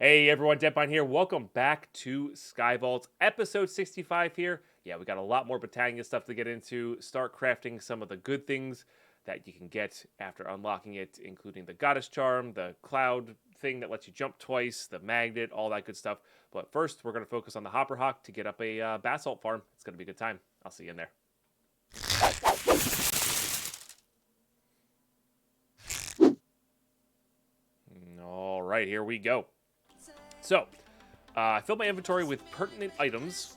Hey everyone, Deadpine here. Welcome back to SkyVault, episode 65 here. Yeah, we got a lot more Botania stuff to get into. Start crafting some of the good things that you can get after unlocking it, including the Goddess Charm, the Cloud thing that lets you jump twice, the Magnet, all that good stuff. But first, we're going to focus on the Hopper Hawk to get up a Basalt farm. It's going to be a good time. I'll see you in there. All right, here we go. So, I filled my inventory with pertinent items.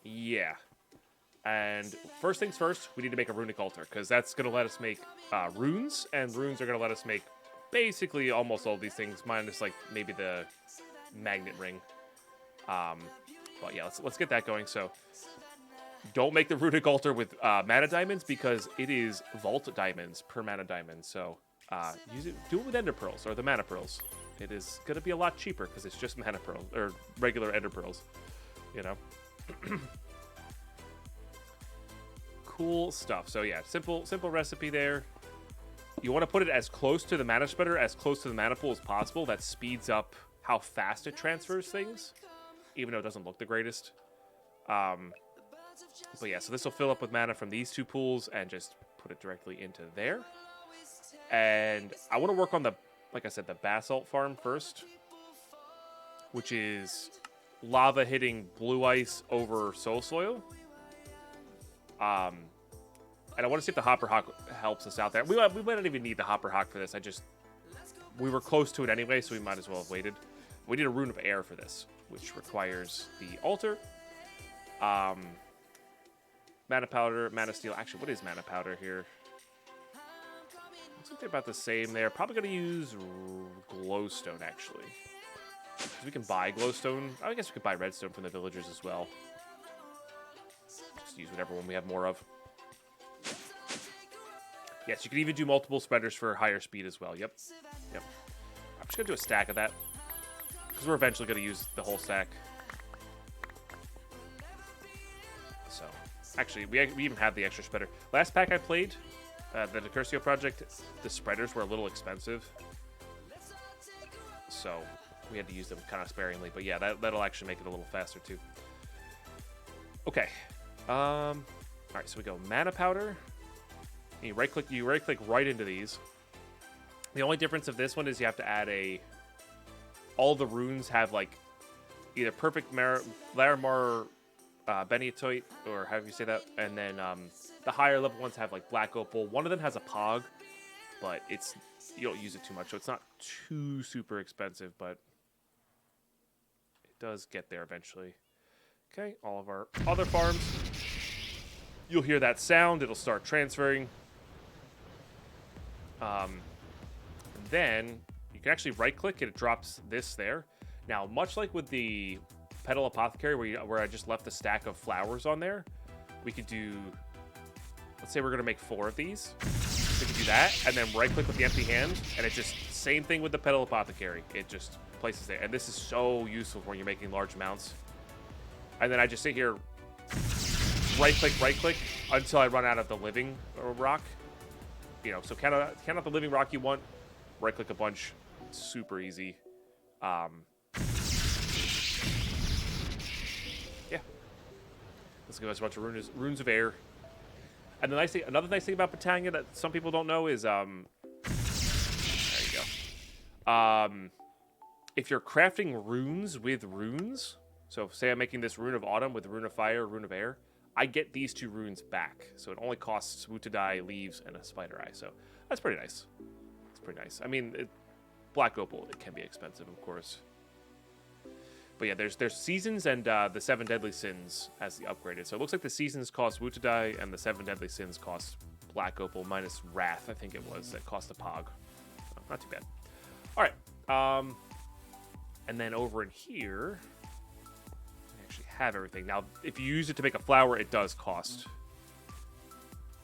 Yeah. And first things first, we need to make a runic altar, because that's going to let us make runes, and runes are going to let us make basically almost all these things, minus like maybe the magnet ring. But yeah, let's get that going. So, don't make the runic altar with mana diamonds, because it is vault diamonds per mana diamond. So, do it with ender pearls, or the mana pearls. It is going to be a lot cheaper because it's just mana pearls, or regular ender pearls, you know. Cool stuff. So yeah, simple recipe there. You want to put it as close to the mana spreader, as close to the mana pool as possible. That speeds up how fast it transfers things, even though it doesn't look the greatest. But yeah, so this will fill up with mana from these two pools and just put it directly into there. And I want to work on the, like I said, the Basalt farm first, which is lava hitting blue ice over soul soil. And I want to see if the Hopper Hawk helps us out there. We might not even need the Hopper Hawk for this. We were close to it anyway, so we might as well have waited. We need a Rune of Air for this, which requires the altar. Mana powder, mana steel. Actually, what is mana powder here? Looks like they're about the same there. Probably going to use glowstone, actually. We can buy glowstone. I guess we could buy redstone from the villagers as well. Just use whatever one we have more of. Yes, you can even do multiple spreaders for higher speed as well. Yep. I'm just going to do a stack of that, because we're eventually going to use the whole stack. So, actually, we even have the extra spreader. Last pack I played, the Terrasteel project, the spreaders were a little expensive, so we had to use them kind of sparingly. But yeah, that'll actually make it a little faster too. Okay. All right, so we go mana powder. And you right click right into these. The only difference of this one is you have to add all the runes have like either perfect Larimar Beniatoite, or however you say that, and then the higher level ones have like black opal. One of them has a pog, but you don't use it too much, so it's not too super expensive, but it does get there eventually. Okay, all of our other farms, you'll hear that sound. It'll start transferring. And then you can actually right-click and it drops this there. Now, much like with the Petal Apothecary, where I just left a stack of flowers on there, we could do, let's say we're going to make 4 of these. We could do that, and then right-click with the empty hand, and it just, same thing with the Petal Apothecary. It just places there. And this is so useful when you're making large amounts. And then I just sit here, right-click, until I run out of the living rock. You know, so count out the living rock you want, right-click a bunch, super easy. Yeah. Let's give us a bunch of runes of air. And the another nice thing about Botania that some people don't know is, there you go. If you're crafting runes with runes, so say I'm making this Rune of Autumn with Rune of Fire, Rune of Air, I get these 2 runes back. So it only costs wood to die, leaves, and a spider eye. So that's pretty nice. It's pretty nice. I mean, black opal, it can be expensive, of course. But yeah, there's seasons and the 7 deadly sins as the upgraded. So it looks like the seasons cost wood to die, and the 7 deadly sins cost black opal minus wrath, I think it was, that cost a pog. So, not too bad. All right. And then over in here, have everything. Now, if you use it to make a flower, it does cost.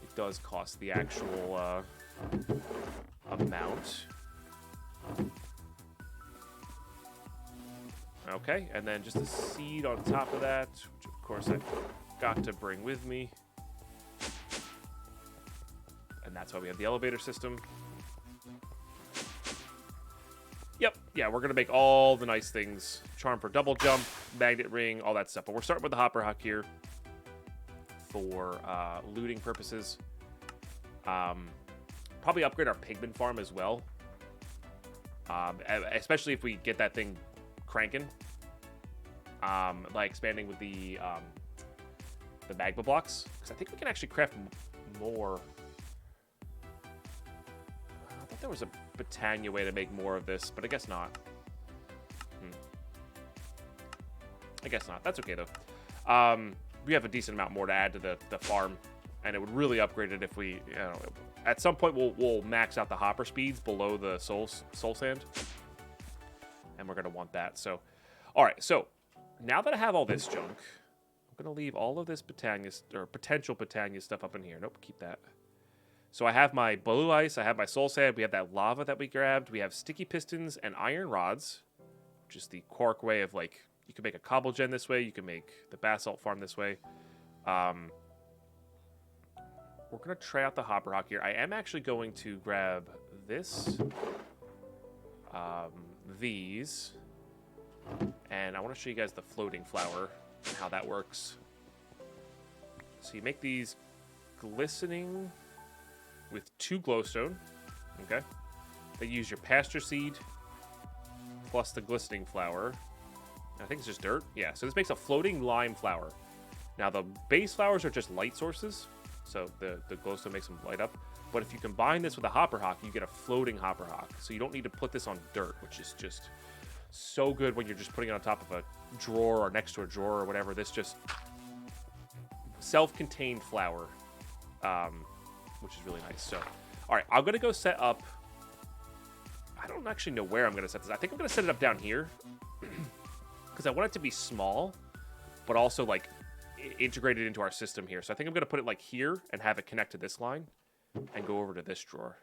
It does cost the actual amount. Okay, and then just a seed on top of that, which of course I've got to bring with me. And that's why we have the elevator system. yeah, we're going to make all the nice things. Charm for double jump, magnet ring, all that stuff. But we're starting with the hopper huck here for looting purposes. Probably upgrade our pigman farm as well. Especially if we get that thing cranking. Like expanding with the magma blocks. Because I think we can actually craft more. I thought there was a Botania way to make more of this, but I guess not. I guess not. That's okay, though. We have a decent amount more to add to the farm, and it would really upgrade it if we, you know, at some point we'll max out the hopper speeds below the soul sand, and we're going to want that. So, all right, so now that I have all this junk, I'm going to leave all of this Botania, or potential Botania stuff up in here. Nope, keep that. So I have my blue ice, I have my soul sand, we have that lava that we grabbed, we have sticky pistons and iron rods, which is the quark way of, like, you can make a cobble gen this way, you can make the basalt farm this way. We're going to try out the hopper huck here. I am actually going to grab this, these, and I want to show you guys the floating flower and how that works. So you make these glistening with 2 glowstone, okay? They use your pasture seed plus the glistening flower. I think it's just dirt. Yeah, so this makes a floating lime flower. Now, the base flowers are just light sources, so the glowstone makes them light up. But if you combine this with a hopper huck, you get a floating hopper huck. So you don't need to put this on dirt, which is just so good when you're just putting it on top of a drawer or next to a drawer or whatever. This just self-contained flower, which is really nice. So, all right, I'm going to go set up... I don't actually know where I'm going to set this. I think I'm going to set it up down here because I want it to be small, but also, like, integrated into our system here. So I think I'm going to put it, like, here and have it connect to this line and go over to this drawer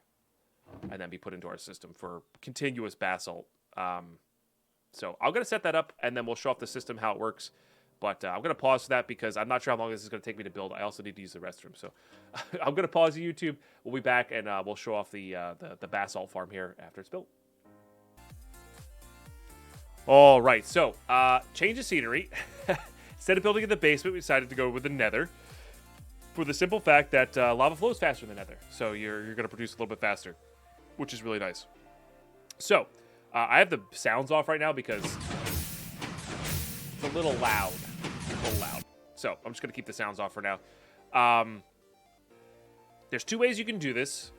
and then be put into our system for continuous basalt. So I'm going to set that up, and then we'll show off the system, how it works. But I'm going to pause for that because I'm not sure how long this is going to take me to build. I also need to use the restroom. So I'm going to pause the YouTube. We'll be back, and we'll show off the basalt farm here after it's built. All right, so change of scenery. Instead of building in the basement, we decided to go with the nether for the simple fact that lava flows faster in the nether. So you're going to produce a little bit faster, which is really nice. So I have the sounds off right now because it's a little loud. So I'm just going to keep the sounds off for now. There's 2 ways you can do this,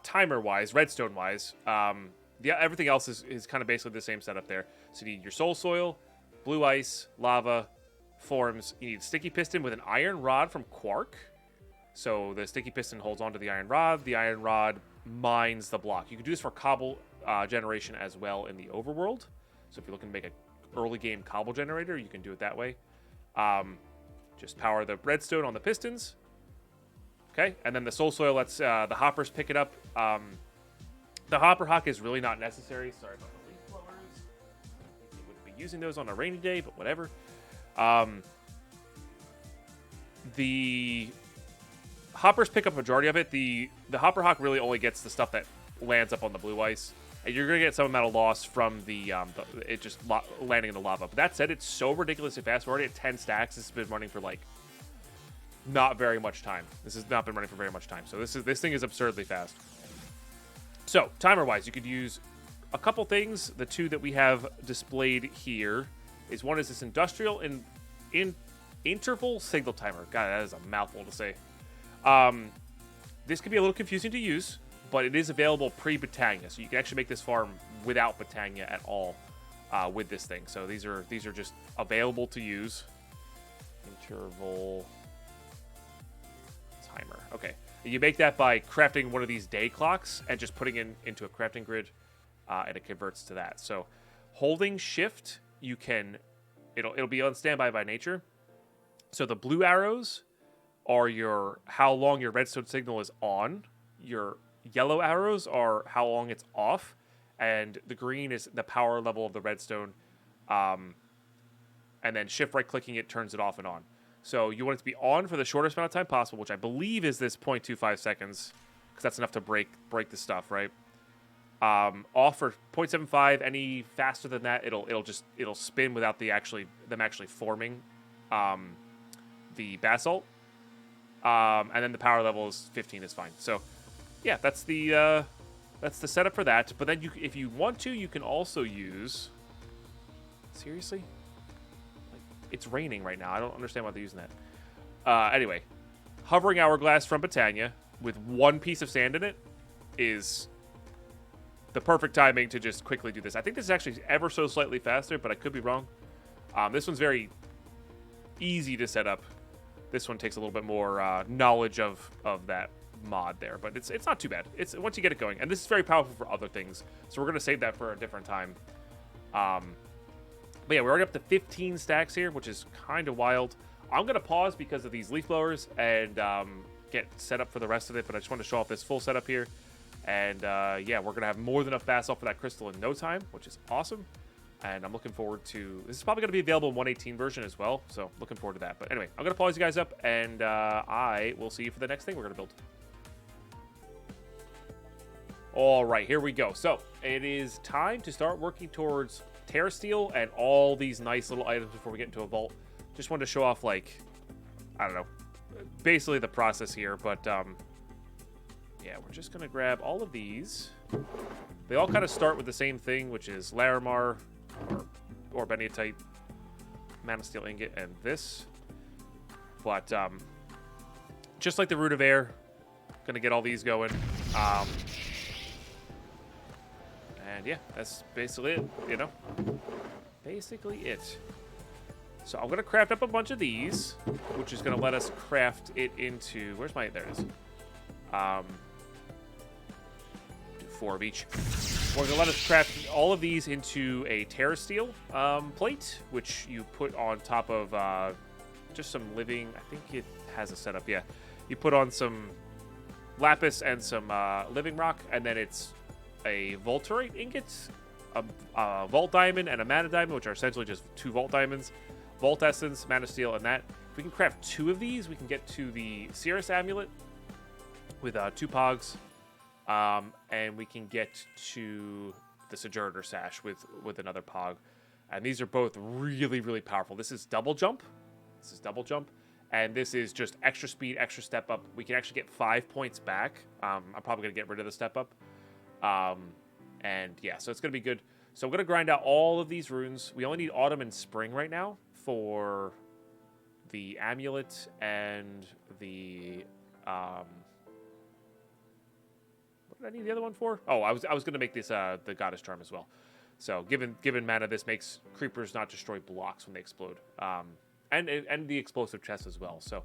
timer-wise, redstone-wise. Everything else is kind of basically the same setup there. So you need your soul soil, blue ice, lava, forms. You need sticky piston with an iron rod from quark. So the sticky piston holds onto the iron rod. The iron rod mines the block. You can do this for cobble generation as well in the overworld. So if you're looking to make an early game cobble generator, you can do it that way. Just power the redstone on the pistons. Okay, and then the soul soil lets the hoppers pick it up. The hopper huck is really not necessary. Sorry about the leaf blowers. You wouldn't be using those on a rainy day, but whatever. The hoppers pick up a majority of it. The hopper huck really only gets the stuff that lands up on the blue ice. And you're going to get some amount of loss from it just landing in the lava. But that said, it's so ridiculously fast. We're already at 10 stacks. This has been running for, like, not very much time. This has not been running for very much time. So this thing is absurdly fast. So, timer-wise, you could use a couple things. The 2 that we have displayed here is one is this industrial interval signal timer. God, that is a mouthful to say. This can be a little confusing to use, but it is available pre-Botania, so you can actually make this farm without Botania at all with this thing. So these are just available to use. Interval timer. Okay. You make that by crafting one of these day clocks and just putting it into a crafting grid, and it converts to that. So holding shift, you can... It'll be on standby by nature. So the blue arrows are how long your redstone signal is on. Your yellow arrows are how long it's off. And the green is the power level of the redstone. And then shift right clicking it turns it off and on. So you want it to be on for the shortest amount of time possible, which I believe is this 0.25 seconds. Because that's enough to break the stuff, right? off for 0.75. Any faster than that, it'll spin without them actually forming the basalt. And then the power level is 15 is fine. So yeah, that's the setup for that. But then if you want to, you can also use. Seriously, like, it's raining right now. I don't understand why they're using that. Anyway, hovering hourglass from Botania with 1 piece of sand in it is the perfect timing to just quickly do this. I think this is actually ever so slightly faster, but I could be wrong. This one's very easy to set up. This one takes a little bit more knowledge of that mod there, but it's not too bad. It's once you get it going, and this is very powerful for other things. So we're gonna save that for a different time. But yeah, we're already up to 15 stacks here, which is kind of wild. I'm gonna pause because of these leaf blowers and get set up for the rest of it. But I just want to show off this full setup here, and yeah, we're gonna have more than enough basalt for that crystal in no time, which is awesome. And I'm looking forward to... This is probably going to be available in 1.18 version as well, so looking forward to that. But anyway, I'm going to pause you guys up, and I will see you for the next thing we're going to build. All right, here we go. So it is time to start working towards Terrasteel and all these nice little items before we get into a vault. Just wanted to show off, like, I don't know, basically the process here. But, yeah, we're just going to grab all of these. They all kind of start with the same thing, which is Larimar, or Beniatite, Mana Steel Ingot, and this. But, just like the Root of Air, gonna get all these going. And yeah, that's basically it, you know? Basically it. So I'm gonna craft up a bunch of these, which is gonna let us craft it into... Where's my... There it is. Do 4 of each. We're going to let us craft all of these into a Terrasteel plate, which you put on top of just some living... I think it has a setup, yeah. You put on some lapis and some living rock, and then it's a Volturite ingot, a Vault Diamond, and a Mana Diamond, which are essentially just 2 Vault Diamonds, Vault Essence, Mana Steel, and that. If we can craft 2 of these, we can get to the Cirrus Amulet with 2 Pogs. And we can get to the Sojourner Sash with another Pog. And these are both really, really powerful. This is double jump. And this is just extra speed, extra step up. We can actually get 5 points back. I'm probably going to get rid of the step up. And yeah, so it's going to be good. So I'm going to grind out all of these runes. We only need autumn and spring right now for the amulet and the... What did I need the other one for? Oh, I was going to make this the Goddess Charm as well. So given mana, this makes creepers not destroy blocks when they explode, and the explosive chest as well. So,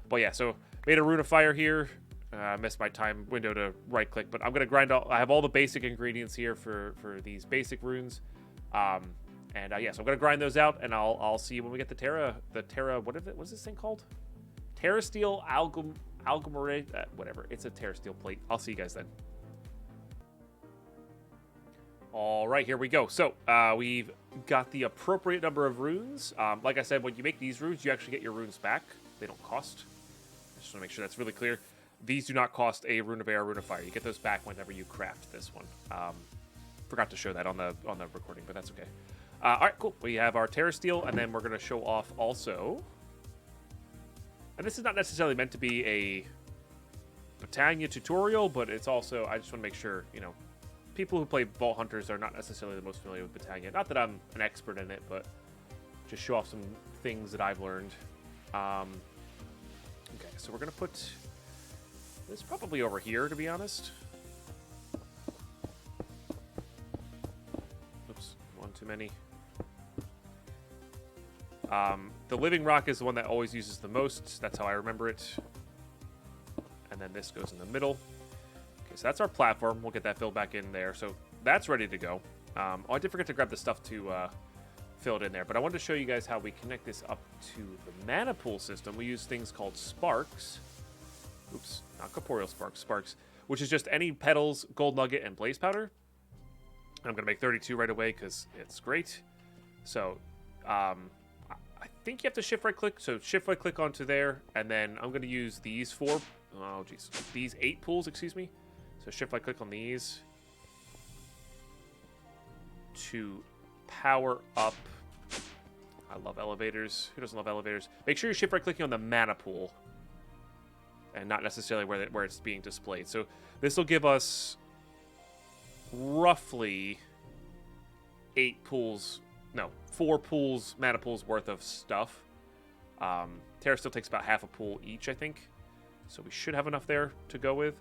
but yeah, so made a Rune of Fire here. I missed my time window to right click, but I'm gonna grind all. I have all the basic ingredients here for these basic runes, and yeah, so I'm gonna grind those out, and I'll see you when we get the Terra. What's this thing called? Terrasteel Algomare, whatever. It's a Terrasteel plate. I'll see you guys then. All right, here we go. So we've got the appropriate number of runes. Like I said, when you make these runes, you actually get your runes back. They don't cost. I just want to make sure that's really clear. These do not cost a Rune of Air or Rune of Fire. You get those back whenever you craft this one. Forgot to show that on the recording, but that's okay. All right, cool. We have our Terrasteel, and then we're going to show off also... And this is not necessarily meant to be a Botania tutorial, but it's also... I just want to make sure, you know, people who play Vault Hunters are not necessarily the most familiar with Botania. Not that I'm an expert in it, but just show off some things that I've learned. Okay, so we're going to put this probably over here, to be honest. Oops, one too many. The living rock is the one that always uses the most. That's how I remember it. And then this goes in the middle. Okay, so that's our platform. We'll get that filled back in there. So that's ready to go. Oh, I did forget to grab the stuff to fill it in there. But I wanted to show you guys how we connect this up to the mana pool system. We use things called sparks. Oops, not corporeal sparks. Sparks, which is just any petals, gold nugget, and blaze powder. I'm going to make 32 right away because it's great. So, I think you have to shift right click. So shift right click onto there, and then I'm going to use these these 8 pools, excuse me. So shift right click on these, to power up. I love elevators. Who doesn't love elevators? Make sure you're shift right-clicking on the mana pool and not necessarily where it's being displayed. So this will give us roughly 4 pools, mana pools worth of stuff. Terrasteel takes about half a pool each, I think. So we should have enough there to go with.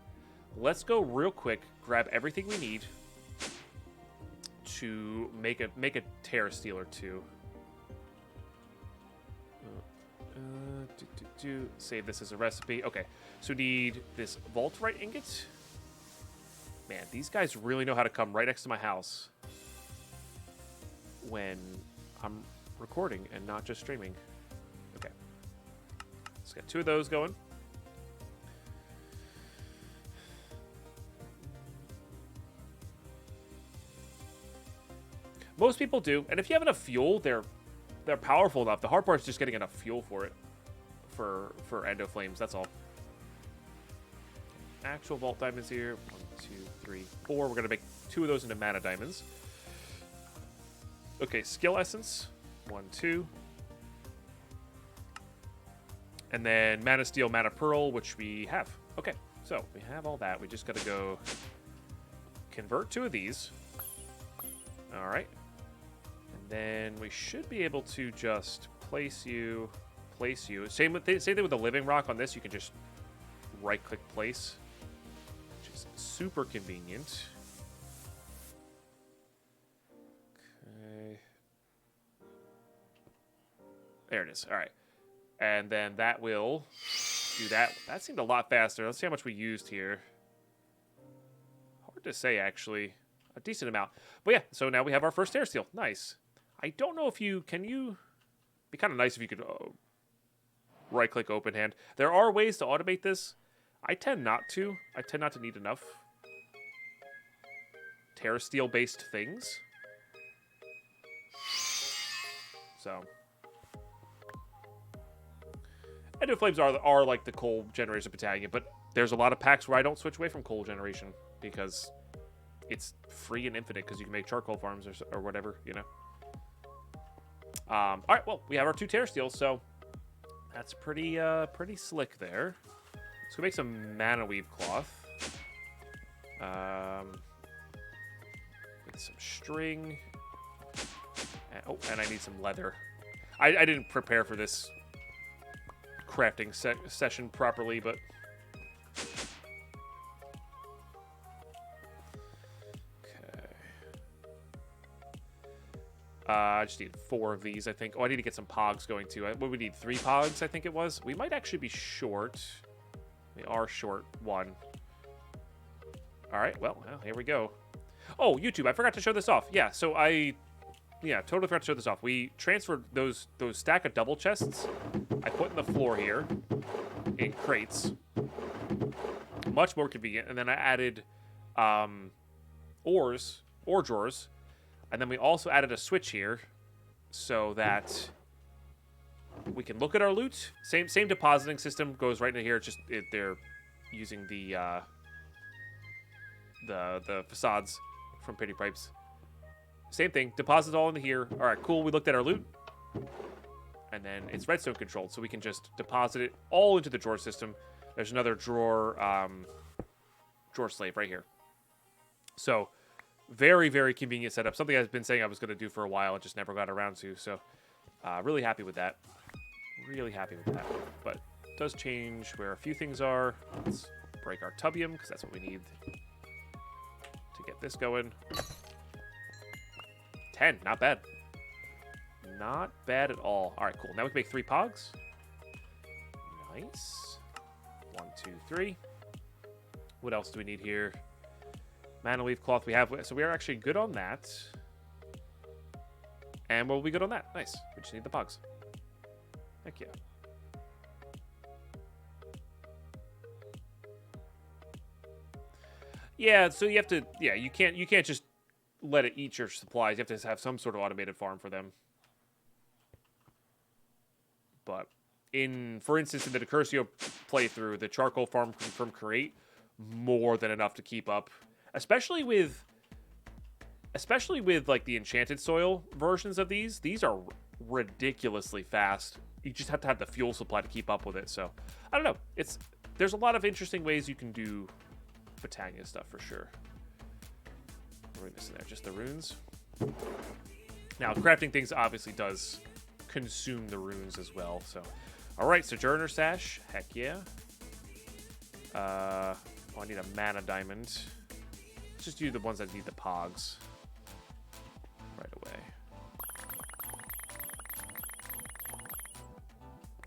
Let's go real quick, grab everything we need to make a Terrasteel or two. Save this as a recipe. Okay, so we need this vaultite ingot. Man, these guys really know how to come right next to my house when I'm recording and not just streaming. Okay, let's get 2 of those going. Most people do, and if you have enough fuel, they're powerful enough. The hard part is just getting enough fuel for it, for endo flames. That's all. Actual vault diamonds here. 1, 2, 3, 4. We're gonna make 2 of those into mana diamonds. Okay, skill essence. 1, 2. And then mana steel, mana pearl, which we have. Okay, so we have all that. We just gotta go convert 2 of these. All right. And then we should be able to just place you. Same thing with the living rock on this. You can just right-click place, which is super convenient. Okay. There it is. All right. And then that will do that. That seemed a lot faster. Let's see how much we used here. Hard to say, actually. A decent amount. But yeah, so now we have our first Terrasteel. Nice. I don't know if can you... Be kind of nice if you could right-click open hand. There are ways to automate this. I tend not to. I tend not to need enough Terrasteel-based things. So... Endo flames are like the coal generators of Botania, but there's a lot of packs where I don't switch away from coal generation because it's free and infinite because you can make charcoal farms or whatever, you know. All right, well, we have our 2 Terrasteels, so that's pretty slick there. Let's go make some mana weave cloth. With some string. And I need some leather. I didn't prepare for this crafting session properly, but okay. I just need 4 of these, I think. Oh, I need to get some pogs going too. What we need 3 pogs, I think it was. We might actually be short. We are short 1. All right, well, here we go. Oh, YouTube, I forgot to show this off. Yeah, so yeah, totally forgot to show this off. We transferred those stack of double chests I put in the floor here in crates. Much more convenient. And then I added ore drawers. And then we also added a switch here so that we can look at our loot. Same depositing system goes right into here. It's just they're using the facades from Pity Pipes. Same thing. Deposit all into here. All right, cool. We looked at our loot. And then it's redstone controlled, so we can just deposit it all into the drawer system. There's another drawer slave right here. So very, very convenient setup. Something I've been saying I was going to do for a while and just never got around to. So really happy with that. Really happy with that. But it does change where a few things are. Let's break our tubium, because that's what we need to get this going. 10, not bad. Not bad at all. All right, cool. Now we can make 3 pogs. Nice. 1, 2, 3. What else do we need here? Mana weave cloth we have. So we are actually good on that. And we'll be good on that. Nice. We just need the pogs. Heck yeah. Yeah, so you have to... Yeah, you can't just let it eat your supplies. You have to have some sort of automated farm for them. But for instance, in the Terrasteel playthrough, the charcoal farm from Create, more than enough to keep up. Especially with especially with like the enchanted soil versions of these are ridiculously fast. You just have to have the fuel supply to keep up with it. So I don't know. There's a lot of interesting ways you can do Botania stuff for sure. What are we missing there? Just the runes. Now crafting things obviously does consume the runes as well. So, all right, Sojourner Sash. Heck yeah. Oh, I need a mana diamond. Let's just do the ones that need the pogs right away.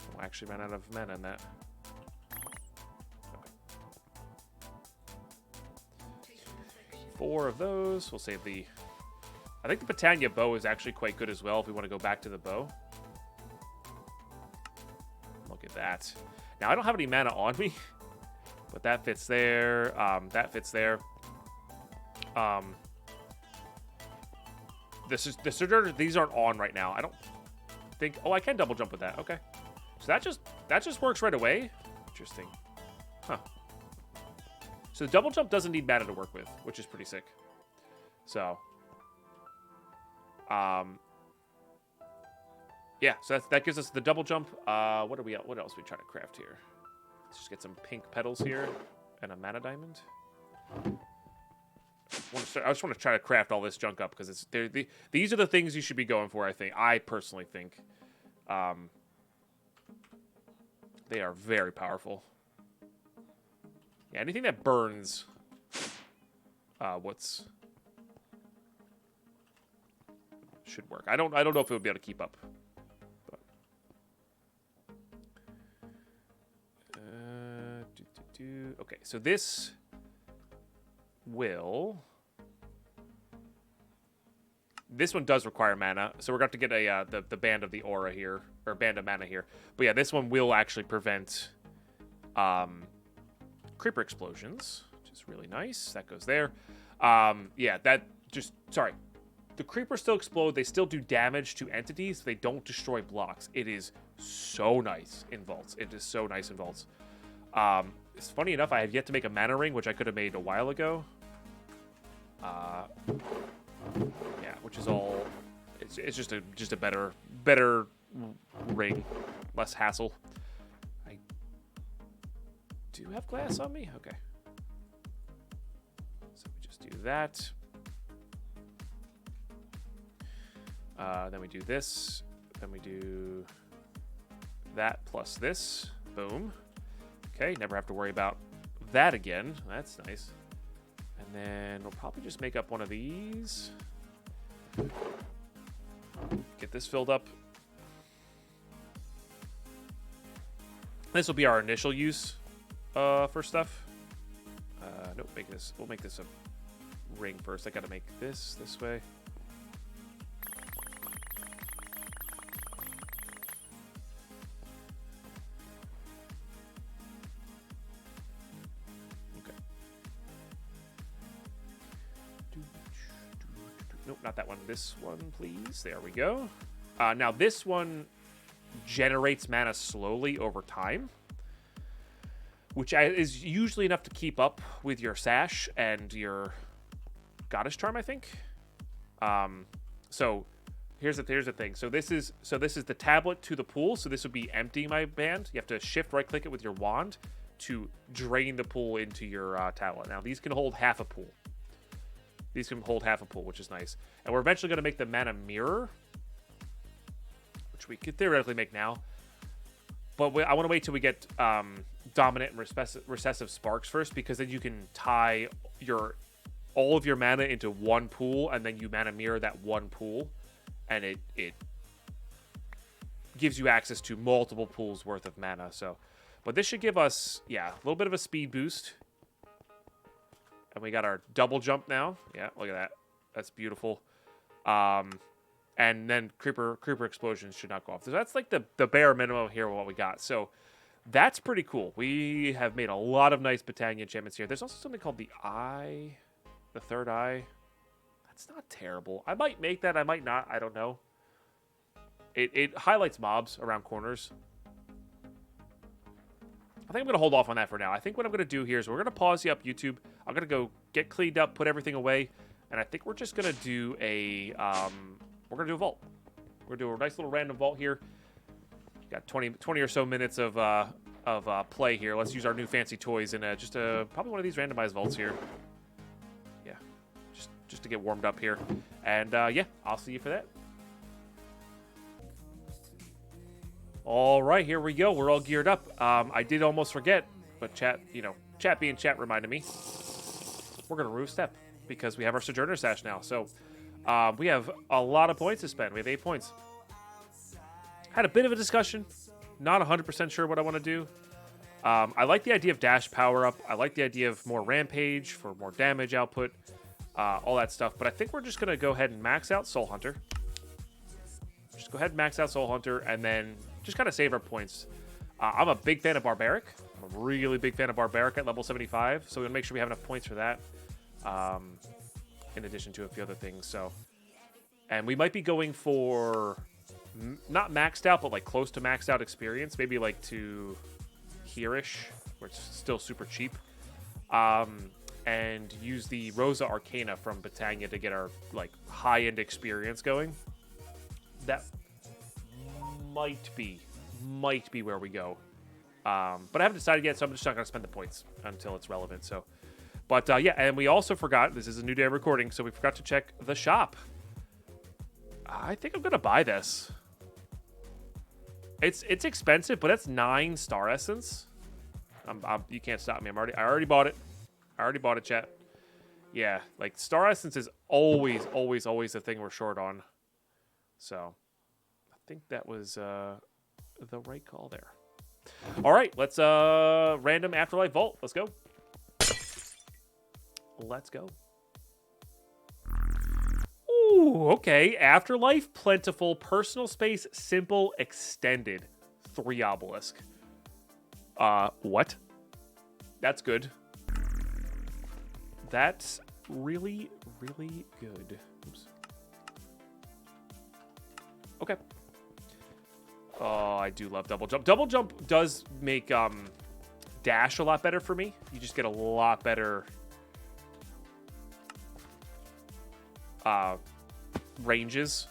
Oh, I actually ran out of mana in that. Okay. 4 of those. We'll save the... I think the Botania bow is actually quite good as well if we want to go back to the bow. Look at that. Now, I don't have any mana on me, but that fits there. That fits there. The Sojourner, these aren't on right now. I don't think... Oh, I can double jump with that. Okay. So that just works right away. Interesting. Huh. So the double jump doesn't need mana to work with, which is pretty sick. So... yeah, so that gives us the double jump. What else are we trying to craft here? Let's just get some pink petals here and a mana diamond. I just want to try to craft all this junk up because these are the things you should be going for. I personally think they are very powerful. Yeah, anything that burns should work. I don't know if it would be able to keep up. But. Okay, so this one does require mana, so we're going to have to get the Band of the Aura here, or Band of Mana here. But yeah, this one will actually prevent creeper explosions, which is really nice. That goes there. Yeah, sorry. The creepers still explode. They still do damage to entities. They don't destroy blocks. It is so nice in Vaults. It is so nice in Vaults. It's funny enough, I have yet to make a mana ring, which I could have made a while ago. Yeah, which is all... It's just a better ring. Less hassle. I do have glass on me? Okay. So we just do that. Then we do this. Then we do that plus this. Boom. Okay, never have to worry about that again. That's nice. And then we'll probably just make up one of these. Get this filled up. This will be our initial use for stuff. Nope, we'll make this a ring first. I gotta make this way. Nope, not that one. This one, please. There we go. Now, this one generates mana slowly over time, which is usually enough to keep up with your Sash and your Goddess Charm, I think. So here's the thing. So this is the tablet to the pool. So this would be emptying my band. You have to shift right-click it with your wand to drain the pool into your tablet. Now, these can hold half a pool. These can hold half a pool, which is nice. And we're eventually going to make the mana mirror, which we could theoretically make now. But I want to wait till we get dominant and recessive sparks first, because then you can tie all of your mana into one pool, and then you mana mirror that one pool, and it gives you access to multiple pools worth of mana. So, but this should give us, yeah, a little bit of a speed boost. And we got our double jump now. Yeah, look at that. That's beautiful. And then creeper explosions should not go off. So that's like the bare minimum here of what we got. So that's pretty cool. We have made a lot of nice Botania enchantments here. There's also something called the eye. The third eye. That's not terrible. I might make that. I might not. I don't know. It highlights mobs around corners. I think I'm going to hold off on that for now. I think what I'm going to do here is we're going to pause you up YouTube. I'm going to go get cleaned up, put everything away. And I think we're just going to do a, we're going to do a vault. We're going to do a nice little random vault here. Got 20 or so minutes of play here. Let's use our new fancy toys in probably one of these randomized vaults here. Yeah, just to get warmed up here. And yeah, I'll see you for that. All right, here we go. We're all geared up. I did almost forget, but chat being chat reminded me. We're going to roof step because we have our Sojourner Sash now. So we have a lot of points to spend. We have 8 points. Had a bit of a discussion. Not 100% sure what I want to do. I like the idea of dash power up. I like the idea of more rampage for more damage output. All that stuff. But I think we're just going to go ahead and max out Soul Hunter. Just go ahead and max out Soul Hunter and then just kind of save our points. I'm a big fan of Barbaric. I'm a really big fan of Barbaric at level 75. So we're going to make sure we have enough points for that. In addition to a few other things. And we might be going for not maxed out, but like close to maxed out experience. Maybe like to here-ish, where it's still super cheap. And use the Rosa Arcana from Botania to get our like high-end experience going. That might be where we go. But I haven't decided yet, so I'm just not going to spend the points until it's relevant. So, but yeah, and we also forgot, this is a new day of recording, so we forgot to check the shop. I think I'm going to buy this. It's expensive, but it's 9 Star Essence. You can't stop me. I already bought it. I already bought it, chat. Yeah, like Star Essence is always the thing we're short on. So, I think that was the right call there. All right, let's random Afterlife Vault. Let's go. Let's go. Ooh, okay. Afterlife, Plentiful, Personal Space, Simple, Extended. 3 obelisk. What? That's good. That's really, really good. Oops. Okay. Oh, I do love double jump. Double jump does make dash a lot better for me. You just get a lot better ranges.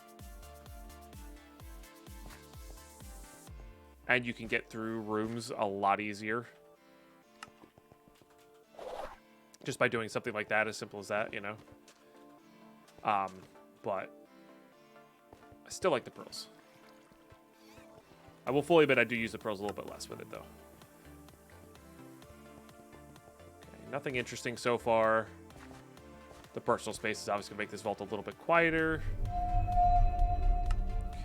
And you can get through rooms a lot easier. Just by doing something like that, as simple as that, you know. But I still like the pearls. I will fully admit I do use the pearls a little bit less with it, though. Okay, nothing interesting so far. The personal space is obviously going to make this vault a little bit quieter.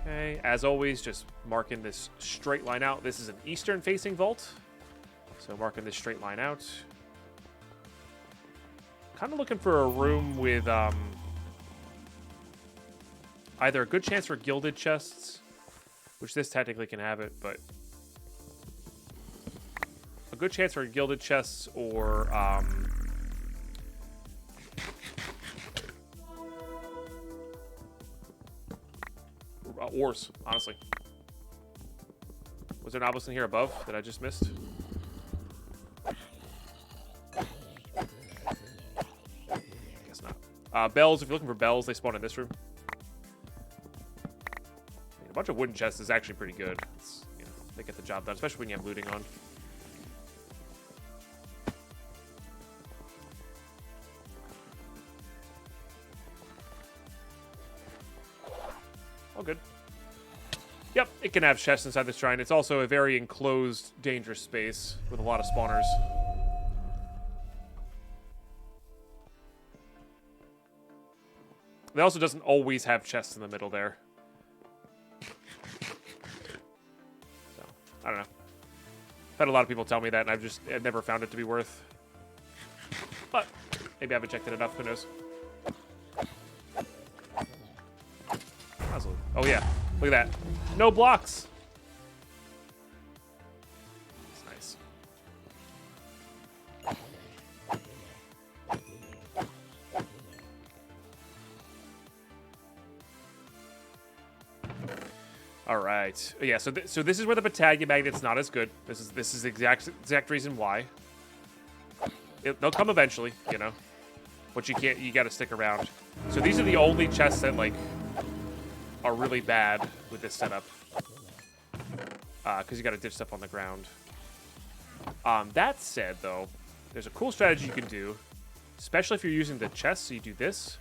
Okay, as always, just marking this straight line out. This is an eastern-facing vault. So marking this straight line out. Kind of looking for a room with either a good chance for gilded chests, which this technically can have it, but a good chance for gilded chests or ores, honestly. Was there an obelisk in here above that I just missed? Guess not. Bells, if you're looking for bells, they spawn in this room. A bunch of wooden chests is actually pretty good. It's, you know, they get the job done, especially when you have looting on. All good. Yep, it can have chests inside the shrine. It's also a very enclosed, dangerous space with a lot of spawners. It also doesn't always have chests in the middle there. So, I don't know. I've had a lot of people tell me that, and I've never found it to be worth. But maybe I haven't checked it enough. Who knows? Oh yeah, look at that. No blocks. That's nice. All right. Yeah. So this is where the Botania magnet's not as good. This is the exact reason why. They'll come eventually, you know. but you can't. You got to stick around. So these are the only chests that like are really bad with this setup, because you got to ditch stuff on the ground. That said, though, there's a cool strategy you can do, especially if you're using the chest. So you do this.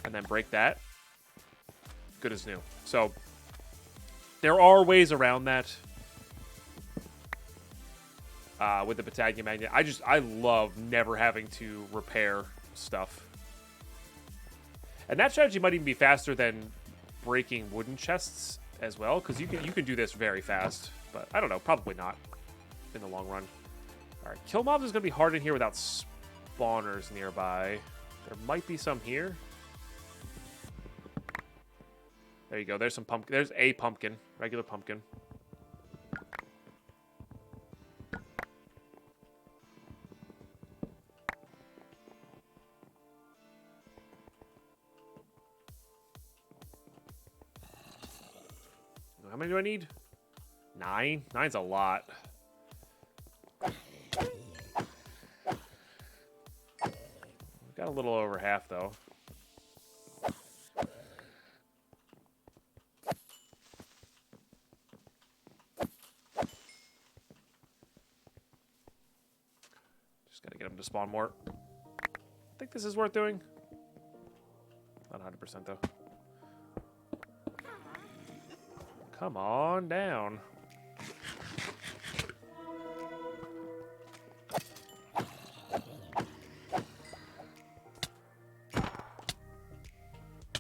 And then break that. Good as new. So there are ways around that with the Botania magnet. I love never having to repair stuff. And that strategy might even be faster than breaking wooden chests as well, because you can do this very fast. But I don't know, probably not in the long run. All right, kill mobs is going to be hard in here without spawners nearby. There might be some here. There you go. There's some pumpkin. There's a pumpkin. Regular pumpkin. How many do I need? 9? 9's a lot. Got a little over half, though. Gotta get him to spawn more. I think this is worth doing. Not 100% though. Come on down.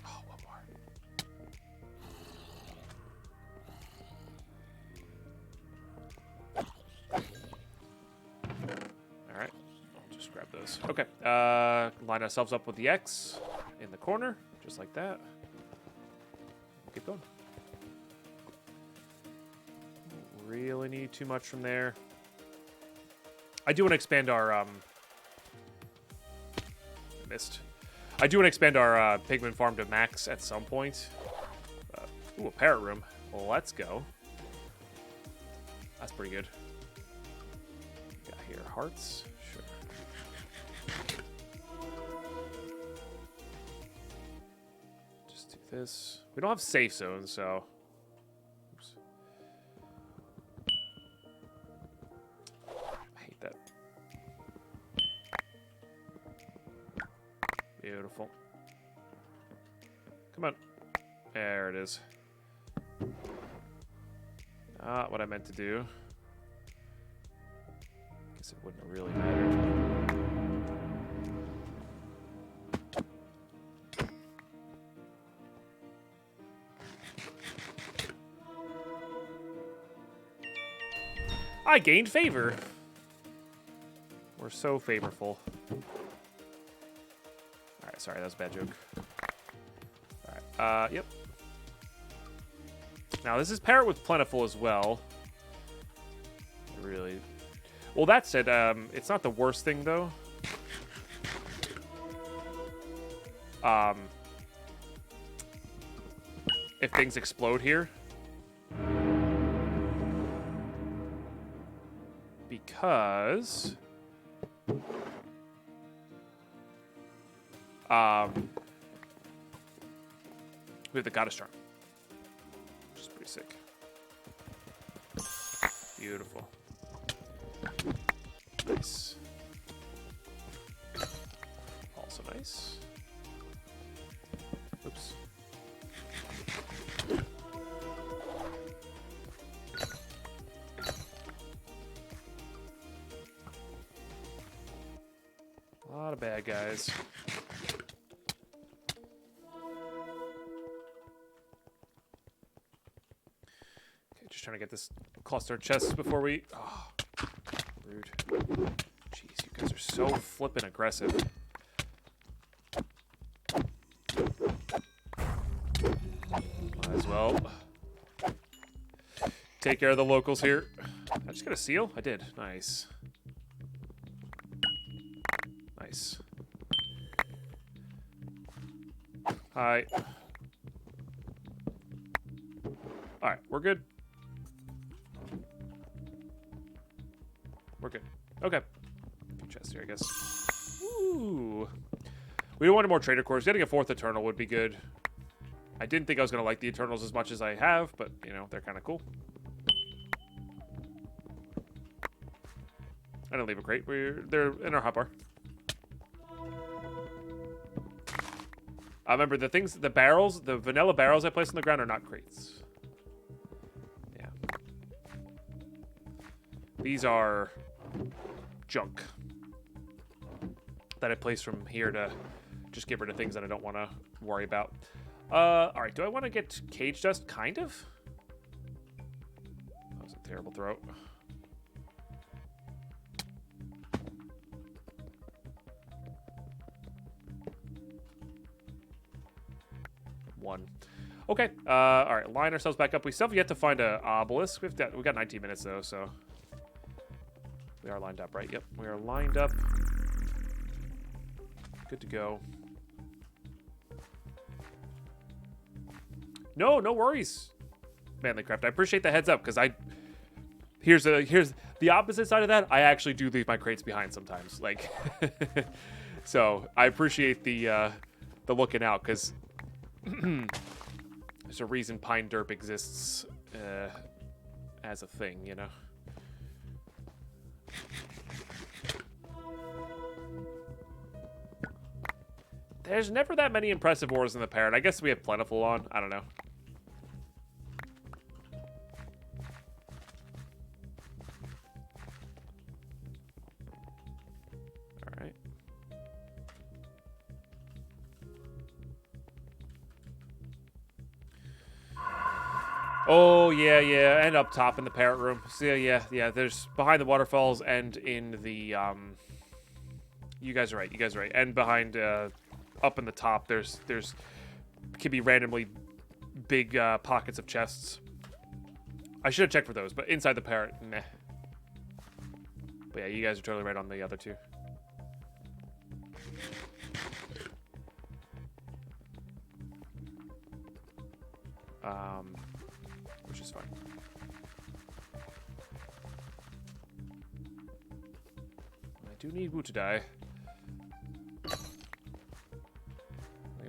Oh, one more. All right. Just grab those. Okay. Line ourselves up with the X in the corner, just like that. Keep going. Don't really need too much from there. I do want to expand our missed. I do want to expand our pigman farm to max at some point. Ooh, a parrot room. Well, let's go. That's pretty good. Got here hearts. Sure. Just do this. We don't have safe zones, so. Oops. I hate that. Beautiful. Come on. There it is. Not what I meant to do. Guess it wouldn't have really mattered. I gained favor. We're so favorful. Alright, sorry, that was a bad joke. Alright, yep. Now, this is parrot with plentiful as well. Really. Well, that said, it's not the worst thing, though. If things explode here. Because... we have the goddess charm. Which is pretty sick. Beautiful. Nice. Also nice. Oops. A lot of bad guys. Okay, just trying to get this cluster of chests before we... Oh, rude. Jeez, you guys are so flippin' aggressive. Might as well take care of the locals here. Did I just get a seal? I did. Nice. Nice. Hi. Alright, we're good. Okay. A few chests here, I guess. Ooh. We don't want any more trader cores. Getting a 4th Eternal would be good. I didn't think I was going to like the Eternals as much as I have, but, you know, they're kind of cool. I didn't leave a crate. They're in our hotbar. Remember, the barrels, the vanilla barrels I placed on the ground are not crates. Yeah. These are junk that I placed from here to just get rid of things that I don't want to worry about. All right, do I want to get cage dust? Kind of. That was a terrible throw. One. Okay. All right. Line ourselves back up. We still have yet to find an obelisk. We got 19 minutes though, so we are lined up, right? Yep. We are lined up. Good to go. No worries, Manly Craft. I appreciate the heads up because here's the opposite side of that. I actually do leave my crates behind sometimes, like. So I appreciate the looking out because. There's a reason Pine Derp exists as a thing, you know. There's never that many impressive ores in the parrot. I guess we have plentiful on. I don't know. All right. Oh, yeah, and up top in the parrot room. So, yeah, there's behind the waterfalls and in the, you guys are right, and behind, up in the top, there's can be randomly big, pockets of chests. I should have checked for those, but inside the parrot, meh. But yeah, you guys are totally right on the other two. Which is fine. I do need wood to die. Anything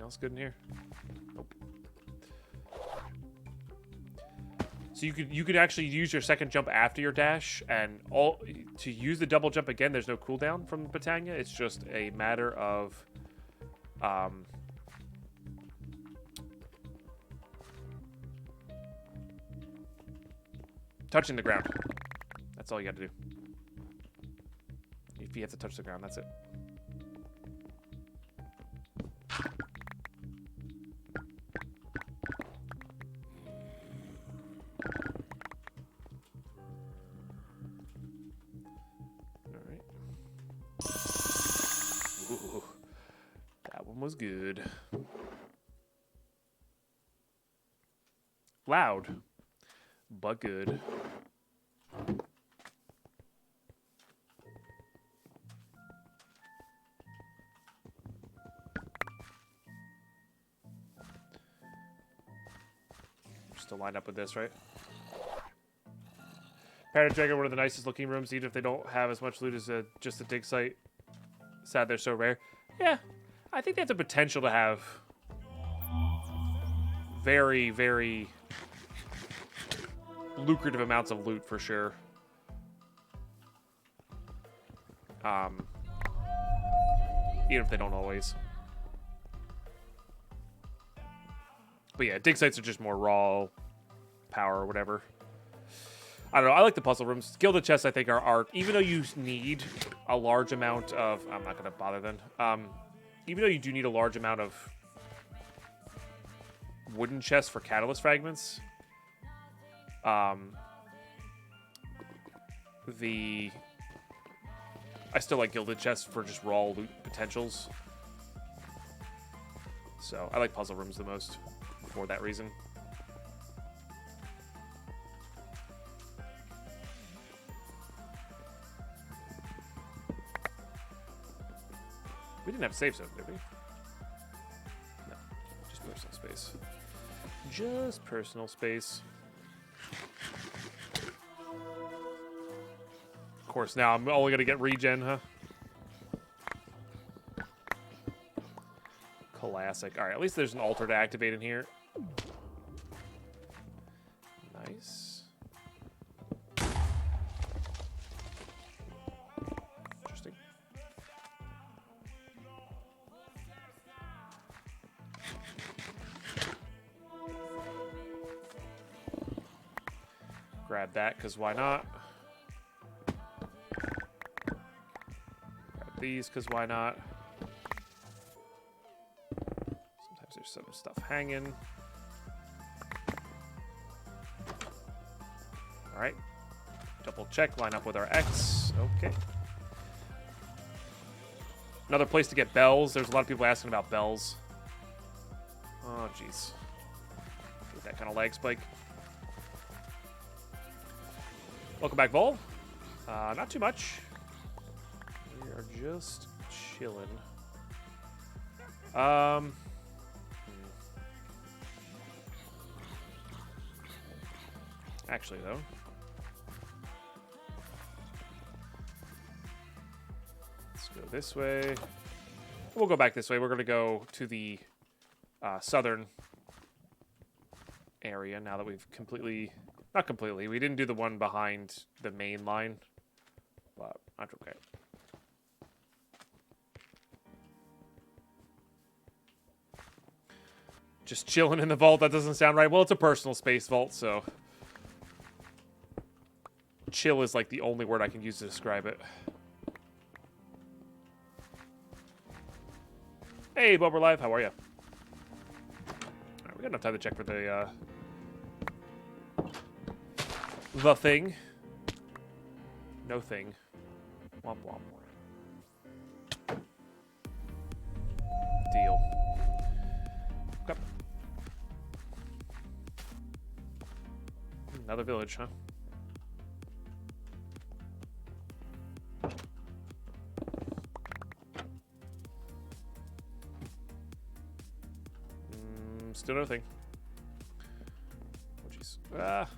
else good in here? Nope. So you could actually use your second jump after your dash, and to use the double jump again. There's no cooldown from Botania. It's just a matter of touching the ground. That's all you got to do. If you have to touch the ground, that's it. All right. Ooh, that one was good. Loud, but good. Still lined up with this, right? Parrot Dragon, one of the nicest looking rooms, even if they don't have as much loot as just a dig site. Sad they're so rare. Yeah, I think they have the potential to have very, very lucrative amounts of loot for sure. Even if they don't always. But yeah, dig sites are just more raw power or whatever. I don't know. I like the puzzle rooms. Gilded chests, I think, are even though you need a large amount of... I'm not going to bother then. Even though you do need a large amount of wooden chests for catalyst fragments, I still like gilded chests for just raw loot potentials. So I like puzzle rooms the most for that reason. We didn't have safe zone, did we? No, just personal space. Just personal space. course, now I'm only gonna get regen, huh? Classic. All right, at least there's an altar to activate in here. Nice. Interesting. Grab that, because why not? Grab these, because why not? Sometimes there's some stuff hanging. All right. Double check, line up with our X. Okay. Another place to get bells. There's a lot of people asking about bells. Oh, jeez. Get that kind of lag spike. Welcome back, Vol. Not too much. We are just chilling. Actually, though. Let's go this way. We'll go back this way. We're going to go to the southern area now that we've completely... Not completely. We didn't do the one behind the main line. But that's okay. Just chilling in the vault. That doesn't sound right. Well, it's a personal space vault, so... Chill is like the only word I can use to describe it. Hey, Bubber Live. How are you? Alright, we got enough time to check for the thing. No thing. Womp womp. Deal. Okay. Another village, huh? Still no thing. Oh, jeez. Ah.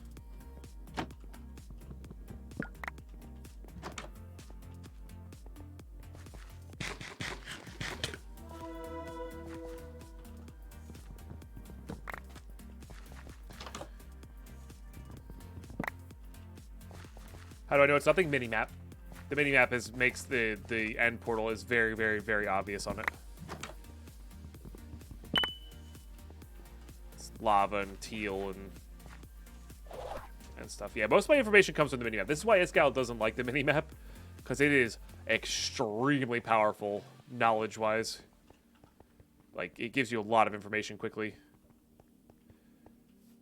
How do I know it's nothing? Minimap. The minimap makes the end portal is very, very, very obvious on it. It's lava and teal and stuff. Yeah, most of my information comes from the minimap. This is why SKYBLOCK doesn't like the minimap, because it is extremely powerful knowledge-wise. Like, it gives you a lot of information quickly.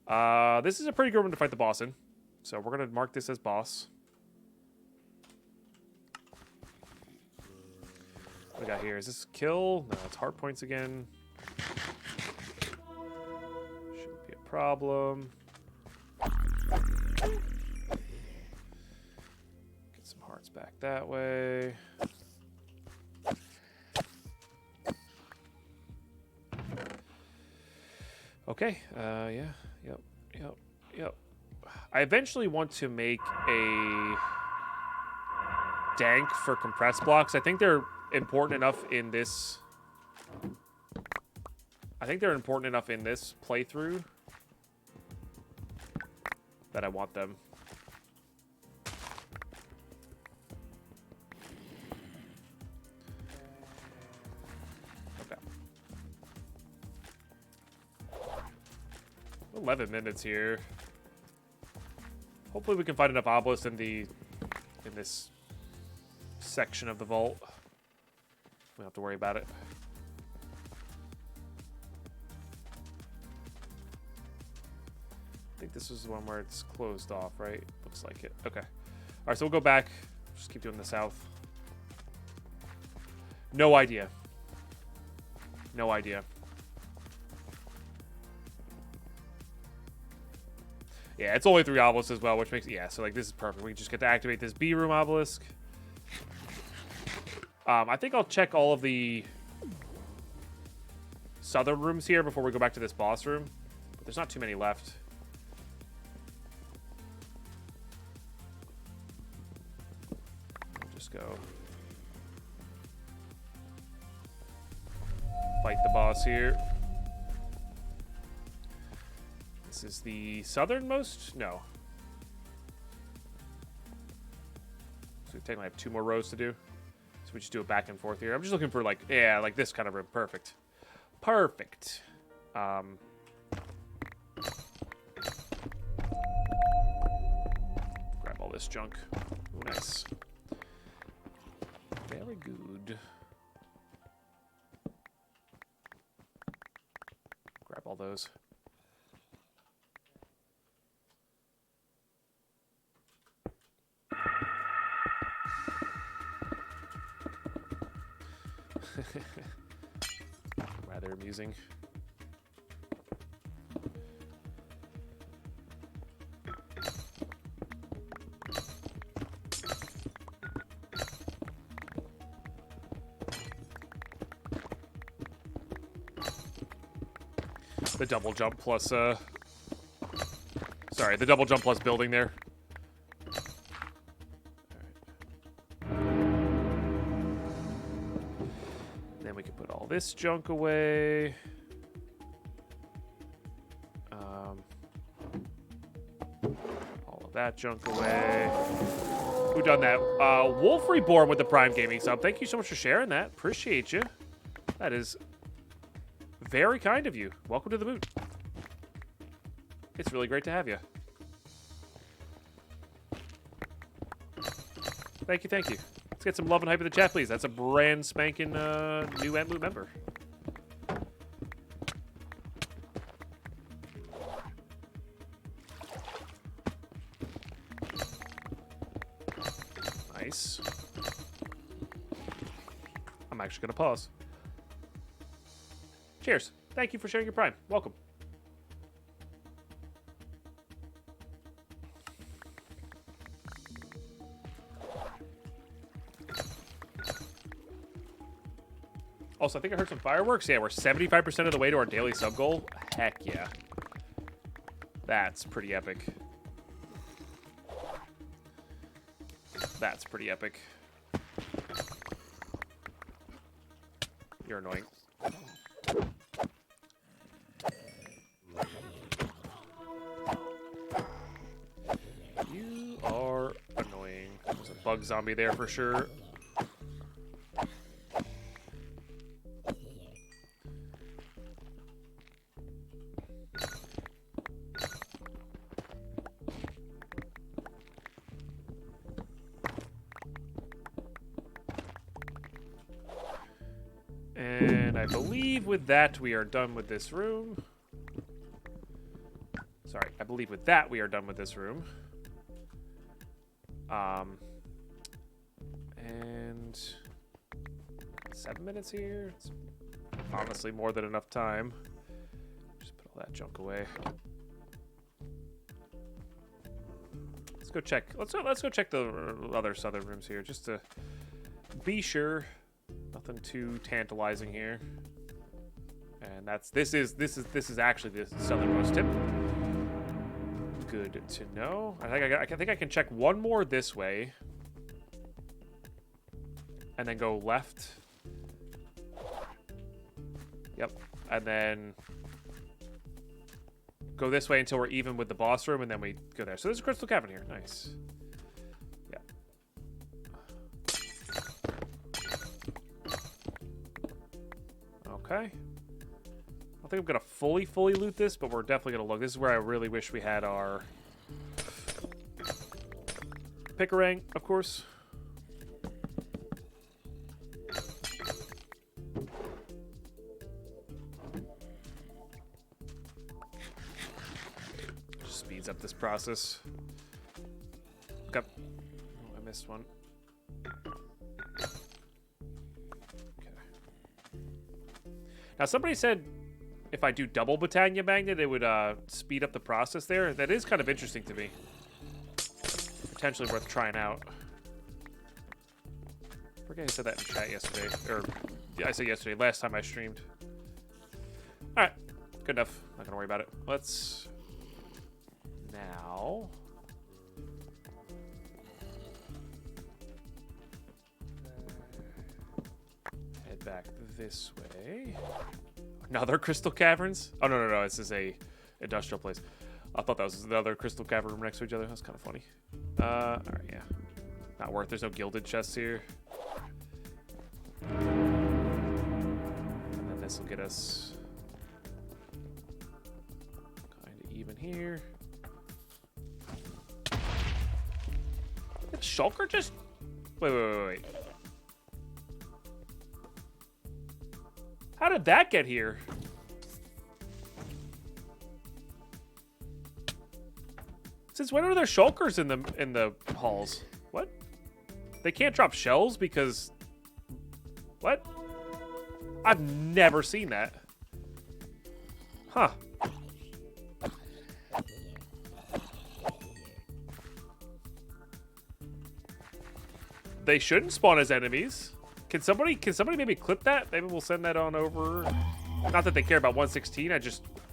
This is a pretty good one to fight the boss in. So we're going to mark this as boss. What we got here? Is this kill? No, it's heart points again. Shouldn't be a problem. Get some hearts back that way. Okay. Yeah. Yep. I eventually want to make a dank for compressed blocks. I think they're important enough in this. I think they're important enough in this playthrough that I want them. Okay. 11 minutes here. Hopefully we can find enough obelisks in this section of the vault. We don't have to worry about it. I think this is the one where it's closed off, right? Looks like it. Okay. All right, so we'll go back. Just keep doing the south. No idea. No idea. Yeah, it's only 3 obelisks as well, which makes... Yeah, so, like, this is perfect. We just get to activate this B-room obelisk. I think I'll check all of the southern rooms here before we go back to this boss room. But there's not too many left. go. Fight the boss here. This is the southernmost? No. So we technically have 2 more rows to do. So we just do it back and forth here. I'm just looking for, like, yeah, like this kind of room. Perfect. Perfect. Grab all this junk. Ooh, nice. Very good. Grab all those. Rather amusing. The double jump plus, sorry, the double jump plus building there. Then we can put all this junk away. All of that junk away. Who done that? Wolf Reborn with the Prime Gaming sub. Thank you so much for sharing that. Appreciate you. That is very kind of you. Welcome to the boot. It's really great to have you. Thank you, thank you. Let's get some love and hype in the chat, please. That's a brand spanking new Entloot member. Nice. I'm actually going to pause. Cheers. Thank you for sharing your Prime. Welcome. Also, I think I heard some fireworks. Yeah, we're 75% of the way to our daily sub goal. Heck yeah. That's pretty epic. That's pretty epic. You're annoying. You are annoying. There's a bug zombie there for sure. And I believe with that we are done with this room. Sorry, I believe with that we are done with this room. And 7 minutes here. It's honestly more than enough time. Just put all that junk away. Let's go check. Let's go check the other southern rooms here, just to be sure. Nothing too tantalizing here. And this is actually the southernmost tip. Good to know. I think I can check one more this way, and then go left. Yep, and then go this way until we're even with the boss room, and then we go there. So there's a crystal cavern here. Nice. Yeah. Okay. I don't think I'm gonna fully loot this, but we're definitely gonna look. This is where I really wish we had our Picarang, of course. Just speeds up this process. Okay. Oh, I missed one. Okay. Now somebody said if I do double Botania Magnet, it would speed up the process there. That is kind of interesting to me. Potentially worth trying out. I forget I said that in chat yesterday. Or, yeah, I said yesterday, last time I streamed. Alright, good enough. Not gonna worry about it. Let's... Now... back this way. Another crystal caverns? Oh, no. This is a industrial place. I thought that was another crystal cavern room next to each other. That's kind of funny. All right, yeah. Not worth. There's no gilded chests here. And then this will get us kind of even here. Did Shulker just... Wait. How did that get here? Since when are there shulkers in the halls? What? They can't drop shells because... What? I've never seen that. Huh. They shouldn't spawn as enemies. Can somebody maybe clip that? Maybe we'll send that on over. Not that they care about 116.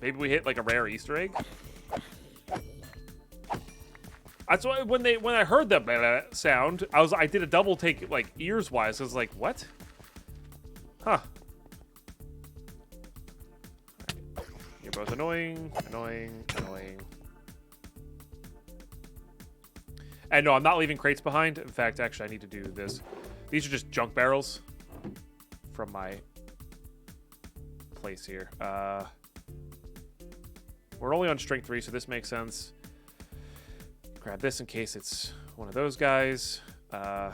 Maybe we hit like a rare Easter egg. That's why when I heard that sound, I did a double take like ears wise. I was like, what? Huh. Right. You're both annoying. And no, I'm not leaving crates behind. In fact, actually, I need to do this. These are just junk barrels from my place here. We're only on strength 3, so this makes sense. Grab this in case it's one of those guys. Oh,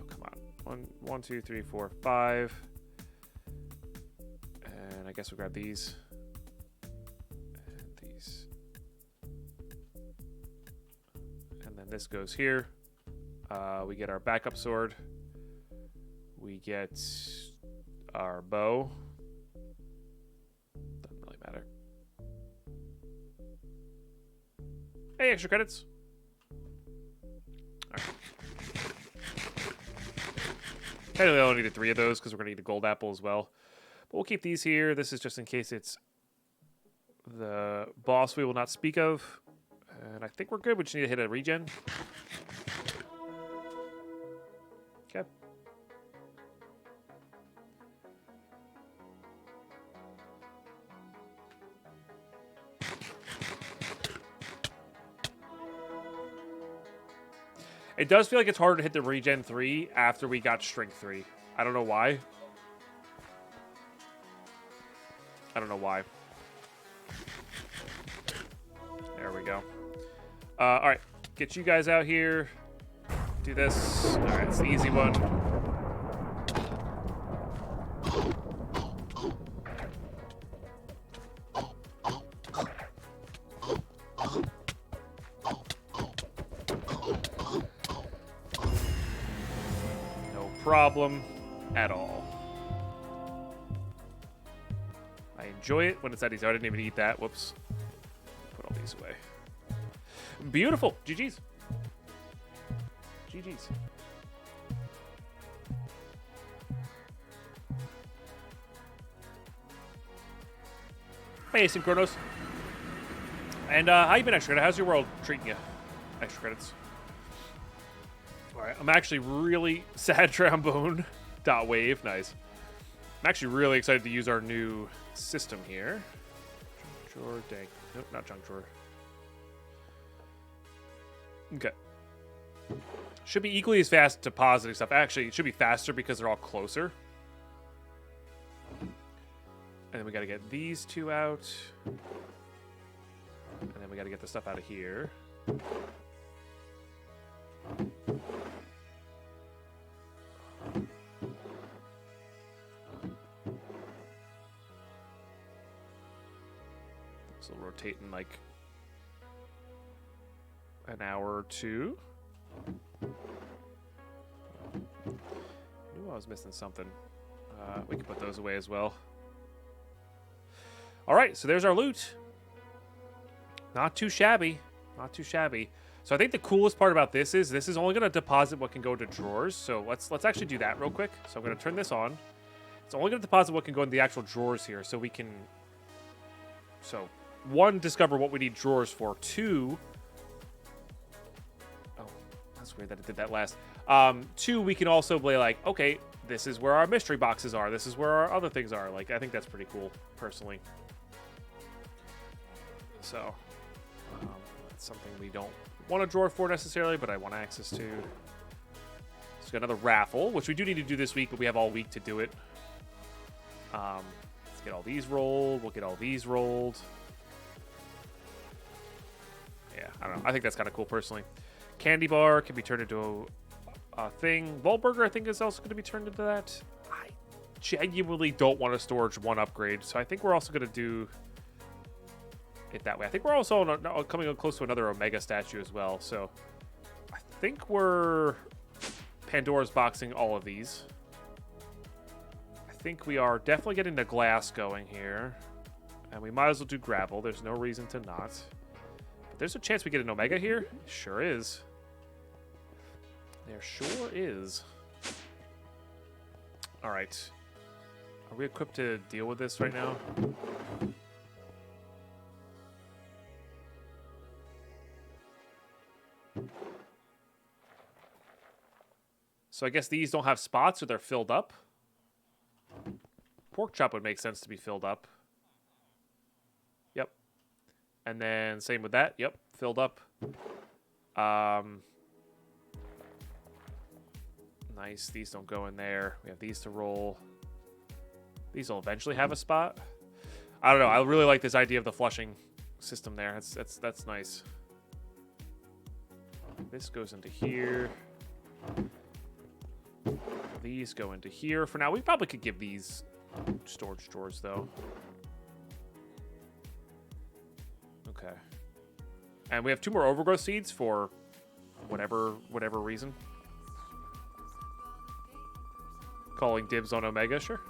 come on. 1, 2, 3, 4, 5. And I guess we'll grab these. And these. And then this goes here. We get our backup sword. We get our bow. Doesn't really matter. Hey, extra credits. All right. Technically, I only needed 3 of those because we're going to need a gold apple as well. But we'll keep these here. This is just in case it's the boss we will not speak of. And I think we're good. We just need to hit a regen. Okay. It does feel like it's harder to hit the regen 3 after we got strength 3. I don't know why. There we go. All right, get you guys out here. Do this. All right, it's the easy one. No problem at all. I enjoy it when it's that easy. I didn't even eat that. Whoops. Put all these away. Beautiful. GG's. GG's. Hey, Synchronos. And how you been, Extra Credit? How's your world treating you? Extra Credits. All right, I'm actually really sad. Trombone. .wave. Nice. I'm actually really excited to use our new system here. Junk drawer. Dang. Nope, not junk drawer. Okay. Should be equally as fast to positive stuff. Actually, it should be faster because they're all closer. And then we got to get these 2 out. And then we got to get the stuff out of here. This will rotate in like an hour or 2. Knew I was missing something. We can put those away as well. All right, so there's our loot. Not too shabby. Not too shabby. So I think the coolest part about this is only going to deposit what can go into drawers. So let's actually do that real quick. So I'm going to turn this on. It's only going to deposit what can go in the actual drawers here, so we can. So 1, discover what we need drawers for. 2. That's weird that it did that last. 2, we can also be like, okay, this is where our mystery boxes are. This is where our other things are. Like, I think that's pretty cool, personally. So, that's something we don't want a drawer for necessarily, but I want access to. Let's get another raffle, which we do need to do this week, but we have all week to do it. Let's get all these rolled. We'll get all these rolled. Yeah, I don't know. I think that's kind of cool, personally. Candy bar can be turned into a thing. Vault burger, I think, is also going to be turned into that. I genuinely don't want a storage 1 upgrade, so I think we're also going to do it that way. I think we're also coming close to another Omega statue as well, so I think we're Pandora's boxing all of these. I think we are definitely getting the glass going here, and we might as well do gravel. There's no reason to not. But there's a chance we get an Omega here. Sure is. There sure is. All right. Are we equipped to deal with this right now? So I guess these don't have spots or they're filled up. Pork chop would make sense to be filled up. Yep. And then same with that. Yep, filled up. Nice. These don't go in there. We have these to roll. These will eventually have a spot. I don't know. I really like this idea of the flushing system there. That's nice. This goes into here. These go into here. For now, we probably could give these storage drawers, though. Okay. And we have 2 more overgrowth seeds for whatever reason. Calling dibs on Omega, sure.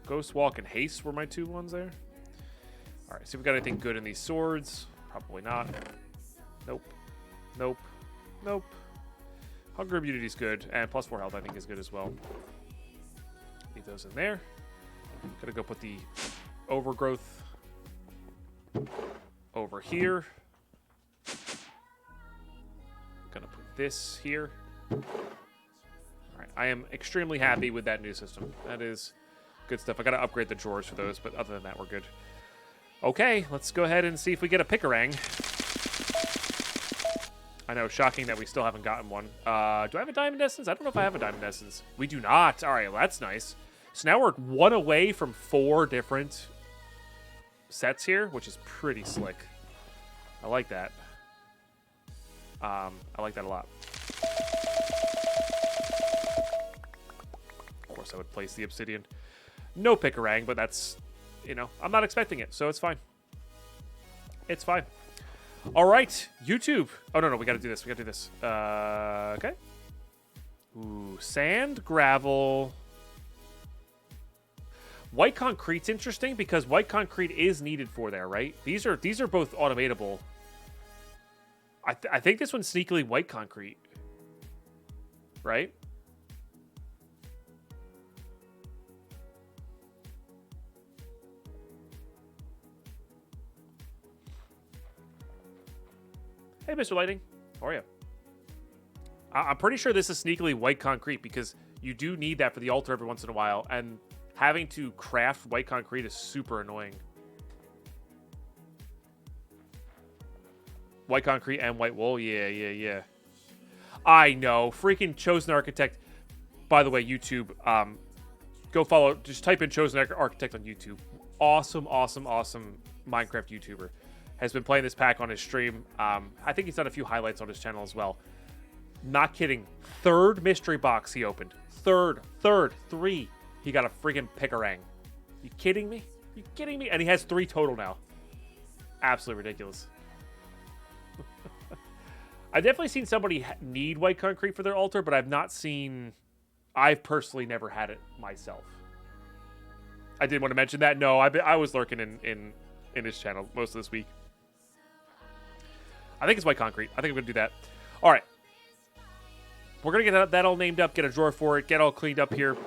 Ghost Walk and Haste were my 2 ones there. Alright, see if we got anything good in these swords. Probably not. Nope. Nope. Nope. Hunger Immunity's good. And +4 health, I think, is good as well. Leave those in there. Gonna go put the overgrowth over here. Gonna put this here. Alright, I am extremely happy with that new system. That is good stuff. I gotta upgrade the drawers for those, but other than that, we're good. Okay, let's go ahead and see if we get a Picarang. I know, shocking that we still haven't gotten one. Do I have a Diamond Essence? I don't know if I have a Diamond Essence. We do not. All right, well, that's nice. So now we're 1 away from 4 different sets here, which is pretty slick. I like that. I like that a lot. Of course, I would place the Obsidian. No Picarang, but that's... You know, I'm not expecting it, so it's fine. It's fine. All right, YouTube. Oh, no, we got to do this. We got to do this. Okay. Ooh, sand, gravel. White concrete's interesting because white concrete is needed for there, right? These are both automatable. I think this one's sneakily white concrete. Right? Hey, Mr. Lighting. How are you? I'm pretty sure this is sneakily white concrete because you do need that for the altar every once in a while, and having to craft white concrete is super annoying. White concrete and white wool? Yeah. I know. Freaking Chosen Architect. By the way, YouTube, go follow. Just type in Chosen Architect on YouTube. Awesome Minecraft YouTuber. Has been playing this pack on his stream. I think he's done a few highlights on his channel as well. Not kidding. 3rd mystery box he opened. 3. He got a friggin' Picarang. You kidding me? You kidding me? And he has 3 total now. Absolutely ridiculous. I've definitely seen somebody need white concrete for their altar, but I've not seen... I've personally never had it myself. I didn't want to mention that. No, I was lurking in his channel most of this week. I think it's white concrete. I think I'm going to do that. All right. We're going to get that all named up, get a drawer for it, get all cleaned up here.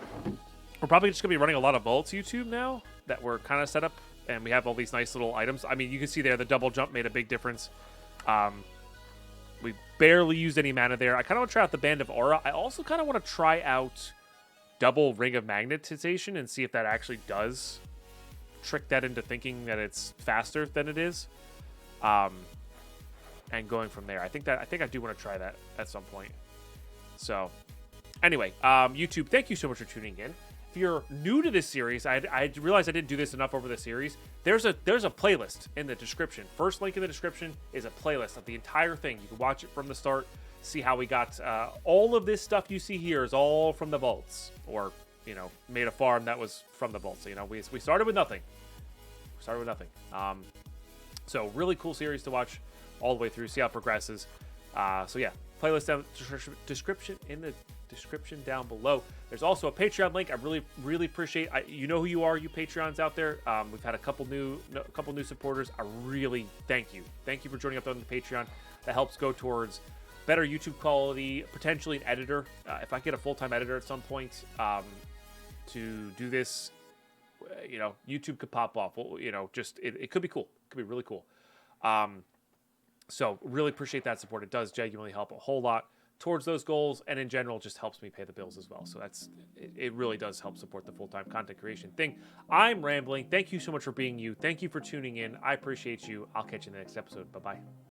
We're probably just going to be running a lot of vaults YouTube now that we're kind of set up, and we have all these nice little items. I mean, you can see there the double jump made a big difference. We barely used any mana there. I kind of want to try out the Band of Aura. I also kind of want to try out double Ring of Magnetization and see if that actually does trick that into thinking that it's faster than it is. And going from there. I think I do want to try that at some point. So anyway, YouTube, thank you so much for tuning in. If you're new to this series, I realized I didn't do this enough over the series. There's a playlist in the description. First link in the description is a playlist of the entire thing. You can watch it from the start, see how we got all of this stuff you see here is all from the vaults, or made a farm that was from the vaults. So, we started with nothing. So really cool series to watch all the way through, see how it progresses. So yeah, playlist down description in the description down below. There's also a Patreon link. I really appreciate. You know who you are, you Patreons out there. We've had a couple new supporters. I really thank you. Thank you for joining up on the Patreon. That helps go towards better YouTube quality, potentially an editor. If I get a full-time editor at some point to do this, YouTube could pop off. Well, just it could be cool. It could be really cool. So really appreciate that support. It does genuinely help a whole lot towards those goals, and in general just helps me pay the bills as well. So it really does help support the full-time content creation thing. I'm rambling. Thank you so much for being you. Thank you for tuning in. I appreciate you. I'll catch you in the next episode. Bye-bye.